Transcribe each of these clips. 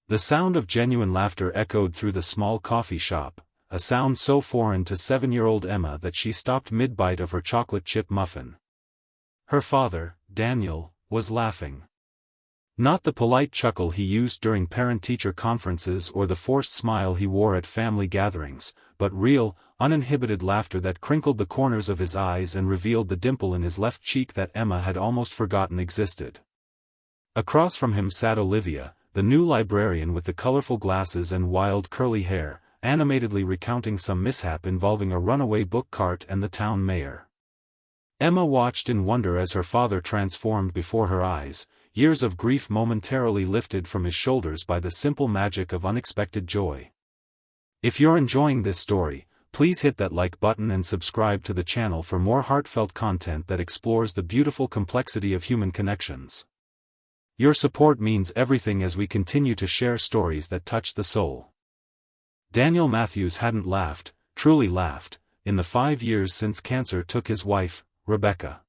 The sound of genuine laughter echoed through the small coffee shop, a sound so foreign to 7-year-old Emma that she stopped mid-bite of her chocolate chip muffin. Her father, Daniel, was laughing. Not the polite chuckle he used during parent-teacher conferences or the forced smile he wore at family gatherings, but real, uninhibited laughter that crinkled the corners of his eyes and revealed the dimple in his left cheek that Emma had almost forgotten existed. Across from him sat Olivia, the new librarian with the colorful glasses and wild curly hair, animatedly recounting some mishap involving a runaway book cart and the town mayor. Emma watched in wonder as her father transformed before her eyes, years of grief momentarily lifted from his shoulders by the simple magic of unexpected joy. If you're enjoying this story, please hit that like button and subscribe to the channel for more heartfelt content that explores the beautiful complexity of human connections. Your support means everything as we continue to share stories that touch the soul. Daniel Matthews hadn't laughed, truly laughed, in the 5 years since cancer took his wife, Rebecca.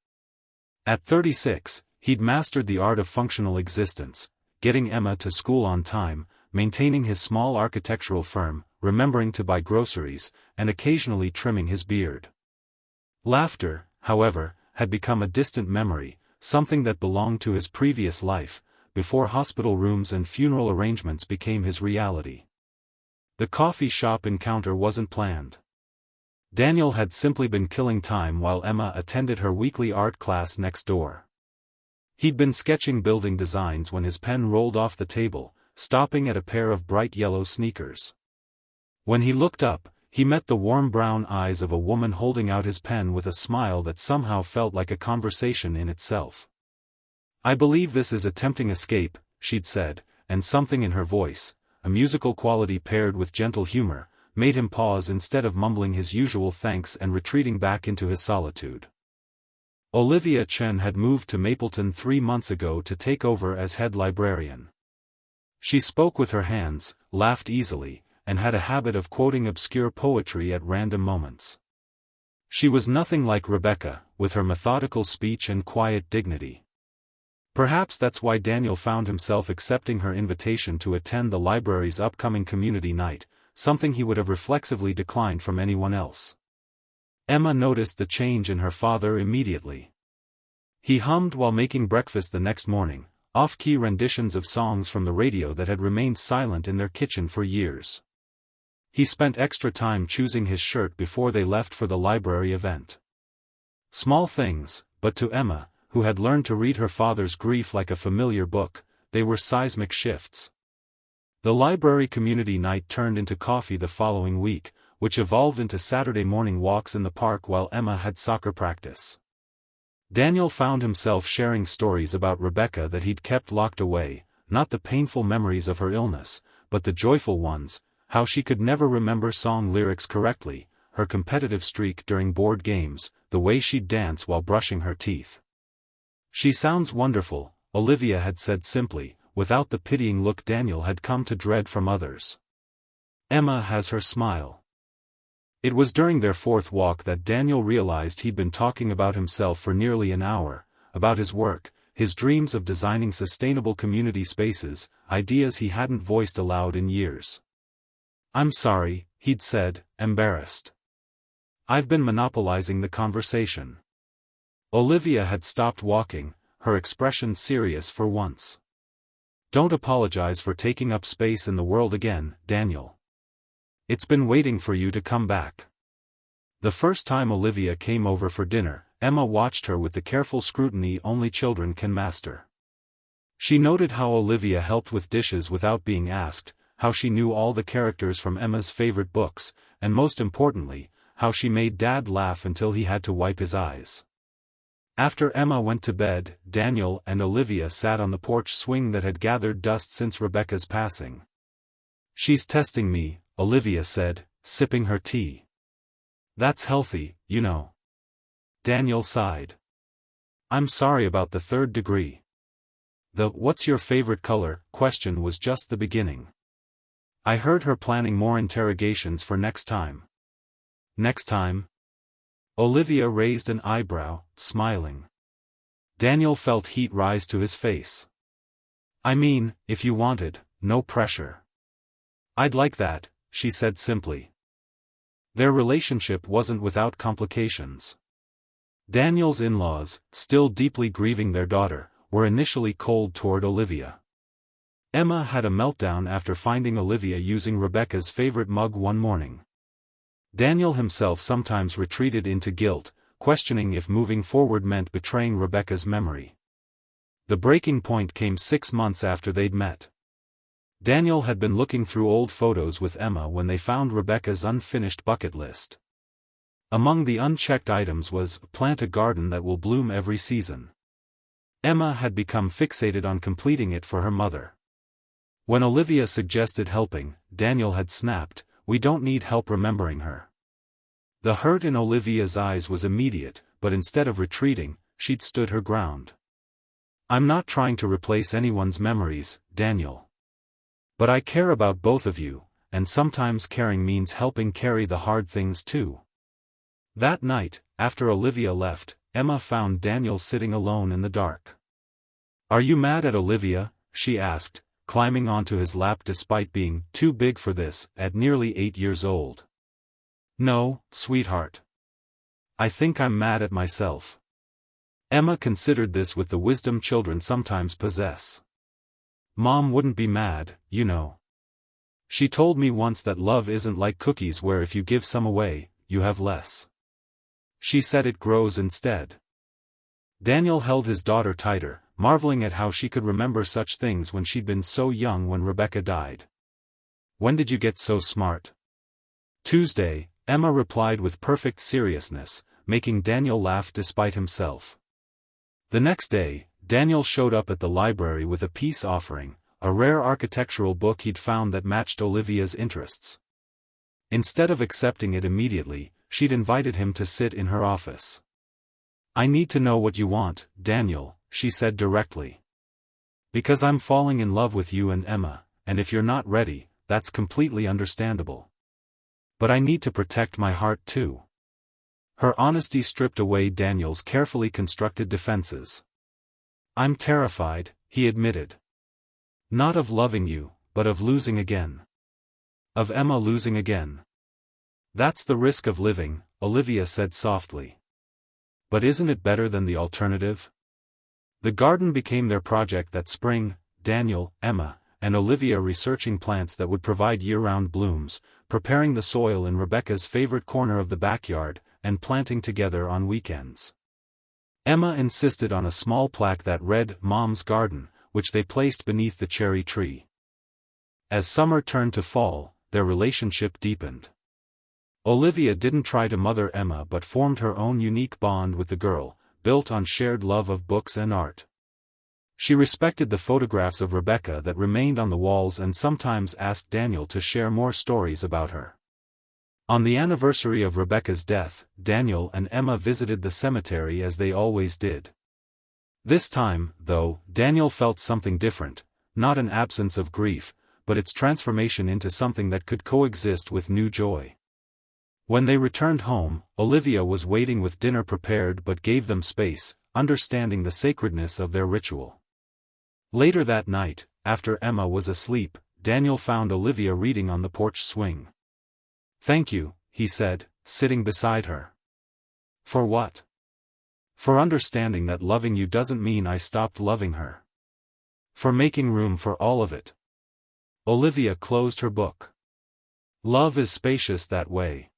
At 36, he'd mastered the art of functional existence, getting Emma to school on time, maintaining his small architectural firm, remembering to buy groceries, and occasionally trimming his beard. Laughter, however, had become a distant memory, something that belonged to his previous life, before hospital rooms and funeral arrangements became his reality. The coffee shop encounter wasn't planned. Daniel had simply been killing time while Emma attended her weekly art class next door. He'd been sketching building designs when his pen rolled off the table, stopping at a pair of bright yellow sneakers. When he looked up, he met the warm brown eyes of a woman holding out his pen with a smile that somehow felt like a conversation in itself. "I believe this is a tempting escape," she'd said, and something in her voice, a musical quality paired with gentle humor, made him pause instead of mumbling his usual thanks and retreating back into his solitude. Olivia Chen had moved to Mapleton 3 months ago to take over as head librarian. She spoke with her hands, laughed easily, and had a habit of quoting obscure poetry at random moments. She was nothing like Rebecca, with her methodical speech and quiet dignity. Perhaps that's why Daniel found himself accepting her invitation to attend the library's upcoming community night, something he would have reflexively declined from anyone else. Emma noticed the change in her father immediately. He hummed while making breakfast the next morning, off-key renditions of songs from the radio that had remained silent in their kitchen for years. He spent extra time choosing his shirt before they left for the library event. Small things, but to Emma, who had learned to read her father's grief like a familiar book, they were seismic shifts. The library community night turned into coffee the following week, which evolved into Saturday morning walks in the park while Emma had soccer practice. Daniel found himself sharing stories about Rebecca that he'd kept locked away, not the painful memories of her illness, but the joyful ones, how she could never remember song lyrics correctly, her competitive streak during board games, the way she'd dance while brushing her teeth. "She sounds wonderful," Olivia had said simply, without the pitying look Daniel had come to dread from others. "Emma has her smile." It was during their 4th walk that Daniel realized he'd been talking about himself for nearly an hour, about his work, his dreams of designing sustainable community spaces, ideas he hadn't voiced aloud in years. "I'm sorry," he'd said, embarrassed. "I've been monopolizing the conversation." Olivia had stopped walking, her expression serious for once. "Don't apologize for taking up space in the world again, Daniel. It's been waiting for you to come back." The first time Olivia came over for dinner, Emma watched her with the careful scrutiny only children can master. She noted how Olivia helped with dishes without being asked, how she knew all the characters from Emma's favorite books, and most importantly, how she made Dad laugh until he had to wipe his eyes. After Emma went to bed, Daniel and Olivia sat on the porch swing that had gathered dust since Rebecca's passing. "She's testing me," Olivia said, sipping her tea. "That's healthy, you know." Daniel sighed. "I'm sorry about the 3rd degree." The "what's your favorite color" question was just the beginning. I heard her planning more interrogations for next time. "Next time?" Olivia raised an eyebrow, smiling. Daniel felt heat rise to his face. "I mean, if you wanted, no pressure. "I'd like that," she said simply. Their relationship wasn't without complications. Daniel's in-laws, still deeply grieving their daughter, were initially cold toward Olivia. Emma had a meltdown after finding Olivia using Rebecca's favorite mug one morning. Daniel himself sometimes retreated into guilt, questioning if moving forward meant betraying Rebecca's memory. The breaking point came 6 months after they'd met. Daniel had been looking through old photos with Emma when they found Rebecca's unfinished bucket list. Among the unchecked items was, "Plant a garden that will bloom every season." Emma had become fixated on completing it for her mother. When Olivia suggested helping, Daniel had snapped, "We don't need help remembering her." The hurt in Olivia's eyes was immediate, but instead of retreating, she'd stood her ground. "I'm not trying to replace anyone's memories, Daniel. But I care about both of you, and sometimes caring means helping carry the hard things too." That night, after Olivia left, Emma found Daniel sitting alone in the dark. "Are you mad at Olivia?" she asked, climbing onto his lap despite being too big for this at nearly 8 years old. "No, sweetheart. I think I'm mad at myself." Emma considered this with the wisdom children sometimes possess. "Mom wouldn't be mad, you know. She told me once that love isn't like cookies where if you give some away, you have less. She said it grows instead." Daniel held his daughter tighter, marveling at how she could remember such things when she'd been so young when Rebecca died. "When did you get so smart?" "Tuesday," Emma replied with perfect seriousness, making Daniel laugh despite himself. The next day, Daniel showed up at the library with a peace offering, a rare architectural book he'd found that matched Olivia's interests. Instead of accepting it immediately, she'd invited him to sit in her office. "I need to know what you want, Daniel," she said directly. "Because I'm falling in love with you and Emma, and if you're not ready, that's completely understandable. But I need to protect my heart too." Her honesty stripped away Daniel's carefully constructed defenses. "I'm terrified," he admitted. "Not of loving you, but of losing again. Of Emma losing again." "That's the risk of living," Olivia said softly. "But isn't it better than the alternative?" The garden became their project that spring, Daniel, Emma, and Olivia researching plants that would provide year-round blooms, preparing the soil in Rebecca's favorite corner of the backyard, and planting together on weekends. Emma insisted on a small plaque that read, "Mom's Garden," which they placed beneath the cherry tree. As summer turned to fall, their relationship deepened. Olivia didn't try to mother Emma but formed her own unique bond with the girl, built on shared love of books and art. She respected the photographs of Rebecca that remained on the walls and sometimes asked Daniel to share more stories about her. On the anniversary of Rebecca's death, Daniel and Emma visited the cemetery as they always did. This time, though, Daniel felt something different, not an absence of grief, but its transformation into something that could coexist with new joy. When they returned home, Olivia was waiting with dinner prepared but gave them space, understanding the sacredness of their ritual. Later that night, after Emma was asleep, Daniel found Olivia reading on the porch swing. "Thank you," he said, sitting beside her. "For what?" "For understanding that loving you doesn't mean I stopped loving her. For making room for all of it." Olivia closed her book. "Love is spacious that way."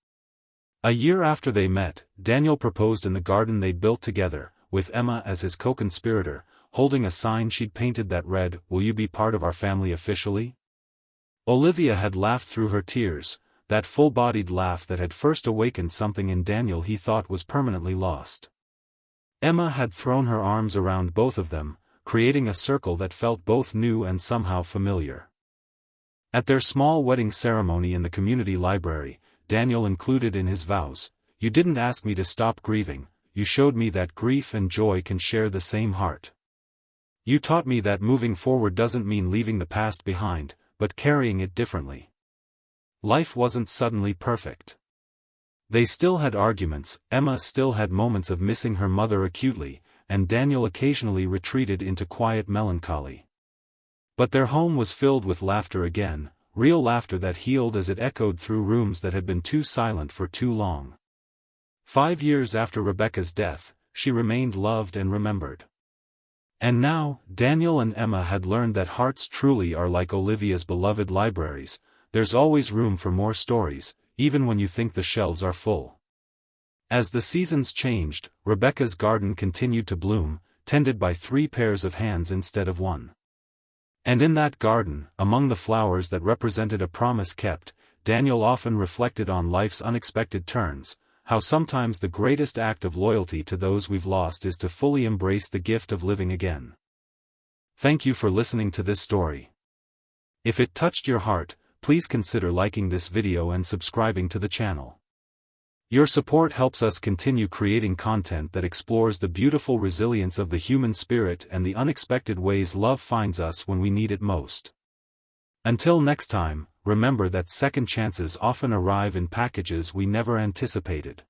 A year after they met, Daniel proposed in the garden they'd built together, with Emma as his co-conspirator, holding a sign she'd painted that read, "Will you be part of our family officially?" Olivia had laughed through her tears, that full-bodied laugh that had first awakened something in Daniel he thought was permanently lost. Emma had thrown her arms around both of them, creating a circle that felt both new and somehow familiar. At their small wedding ceremony in the community library, Daniel included in his vows, "You didn't ask me to stop grieving, you showed me that grief and joy can share the same heart. You taught me that moving forward doesn't mean leaving the past behind, but carrying it differently." Life wasn't suddenly perfect. They still had arguments, Emma still had moments of missing her mother acutely, and Daniel occasionally retreated into quiet melancholy. But their home was filled with laughter again, real laughter that healed as it echoed through rooms that had been too silent for too long. 5 years after Rebecca's death, she remained loved and remembered. And now, Daniel and Emma had learned that hearts truly are like Olivia's beloved libraries. There's always room for more stories, even when you think the shelves are full. As the seasons changed, Rebecca's garden continued to bloom, tended by 3 pairs of hands instead of 1. And in that garden, among the flowers that represented a promise kept, Daniel often reflected on life's unexpected turns, how sometimes the greatest act of loyalty to those we've lost is to fully embrace the gift of living again. Thank you for listening to this story. If it touched your heart, please consider liking this video and subscribing to the channel. Your support helps us continue creating content that explores the beautiful resilience of the human spirit and the unexpected ways love finds us when we need it most. Until next time, remember that second chances often arrive in packages we never anticipated.